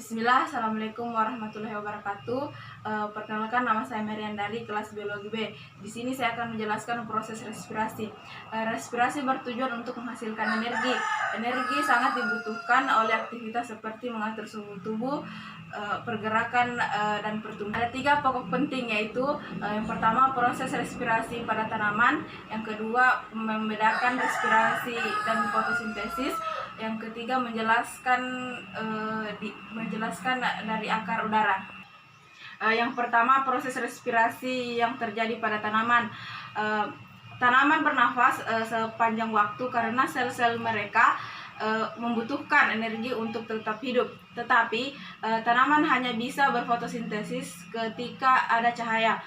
Bismillah, Assalamualaikum warahmatullahi wabarakatuh. Perkenalkan, nama saya Marian dari kelas Biologi B. Di sini saya akan menjelaskan proses respirasi. Respirasi bertujuan untuk menghasilkan energi. Energi sangat dibutuhkan oleh aktivitas seperti mengatur suhu tubuh, pergerakan dan pertumbuhan. Ada 3 pokok penting, yaitu yang pertama proses respirasi pada tanaman, yang kedua membedakan respirasi dan fotosintesis, yang ketiga menjelaskan dari akar udara. Yang pertama proses respirasi yang terjadi pada tanaman. Tanaman bernafas sepanjang waktu karena sel-sel mereka membutuhkan energi untuk tetap hidup. Tetapi tanaman hanya bisa berfotosintesis ketika ada cahaya.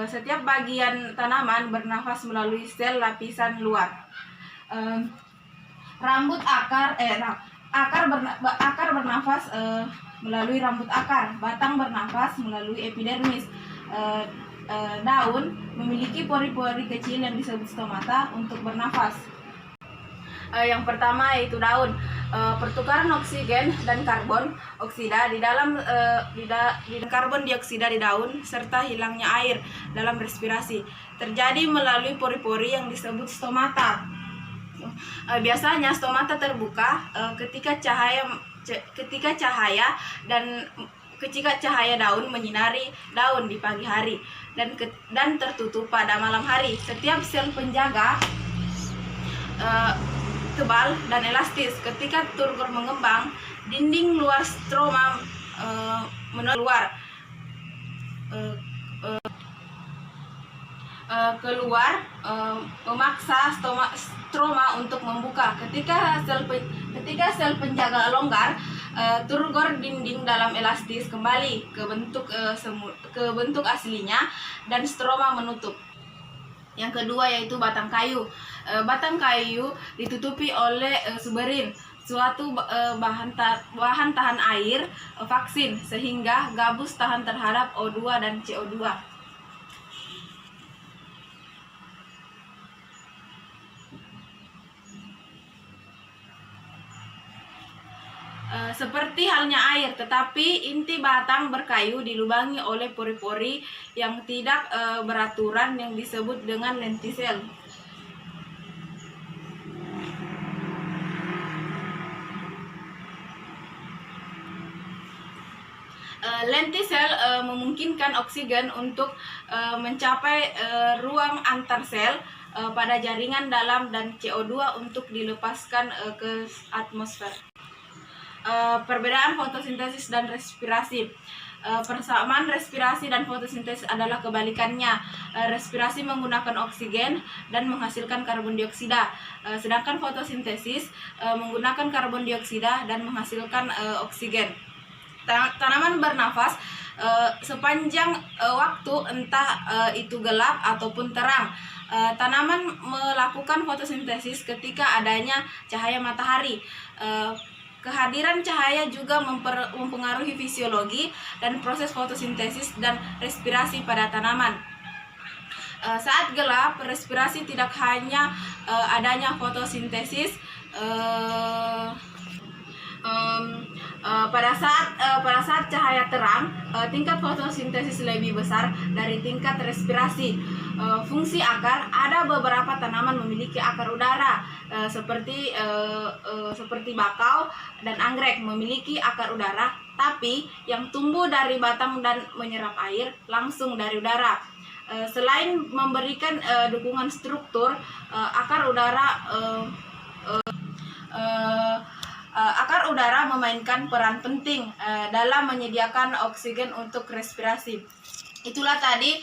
Setiap bagian tanaman bernafas melalui sel lapisan luar. Akar bernafas melalui rambut akar, batang bernafas melalui epidermis, daun memiliki pori-pori kecil yang disebut stomata untuk bernafas. Yang pertama yaitu daun. Pertukaran oksigen dan karbon oksida di dalam karbon dioksida di daun serta hilangnya air dalam respirasi terjadi melalui pori-pori yang disebut stomata. Biasanya stomata terbuka ketika cahaya daun menyinari daun di pagi hari dan tertutup pada malam hari. Setiap sel penjaga tebal dan elastis. Ketika turgor mengembang, dinding luar stroma memaksa stroma untuk membuka. Ketika sel penjaga longgar, turgor dinding dalam elastis kembali ke bentuk aslinya dan stroma menutup. Yang kedua yaitu batang kayu. Batang kayu ditutupi oleh suberin, suatu bahan tahan air vaksin, sehingga gabus tahan terhadap O2 dan CO2. Seperti halnya air, tetapi inti batang berkayu dilubangi oleh pori-pori yang tidak beraturan yang disebut dengan lentisel. Lentisel memungkinkan oksigen untuk mencapai ruang antar sel pada jaringan dalam dan CO2 untuk dilepaskan ke atmosfer. Perbedaan fotosintesis dan respirasi. Persamaan respirasi dan fotosintesis adalah kebalikannya. Respirasi menggunakan oksigen dan menghasilkan karbon dioksida, sedangkan fotosintesis menggunakan karbon dioksida dan menghasilkan oksigen. Tanaman bernafas sepanjang waktu, entah itu gelap ataupun terang. Tanaman melakukan fotosintesis ketika adanya cahaya matahari. Kehadiran cahaya juga mempengaruhi fisiologi dan proses fotosintesis dan respirasi pada tanaman. Saat gelap, respirasi tidak hanya adanya fotosintesis. Pada saat cahaya terang, tingkat fotosintesis lebih besar dari tingkat respirasi. Fungsi akar, ada beberapa tanaman memiliki akar udara, seperti bakau dan anggrek memiliki akar udara, tapi yang tumbuh dari batang dan menyerap air langsung dari udara. Selain memberikan dukungan struktur, akar udara memainkan peran penting dalam menyediakan oksigen untuk respirasi. Itulah tadi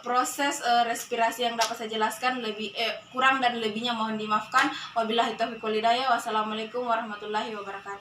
proses respirasi yang dapat saya jelaskan. Kurang dan lebihnya mohon dimaafkan. Wabillahi taufiq wal hidayah. Wassalamualaikum warahmatullahi wabarakatuh.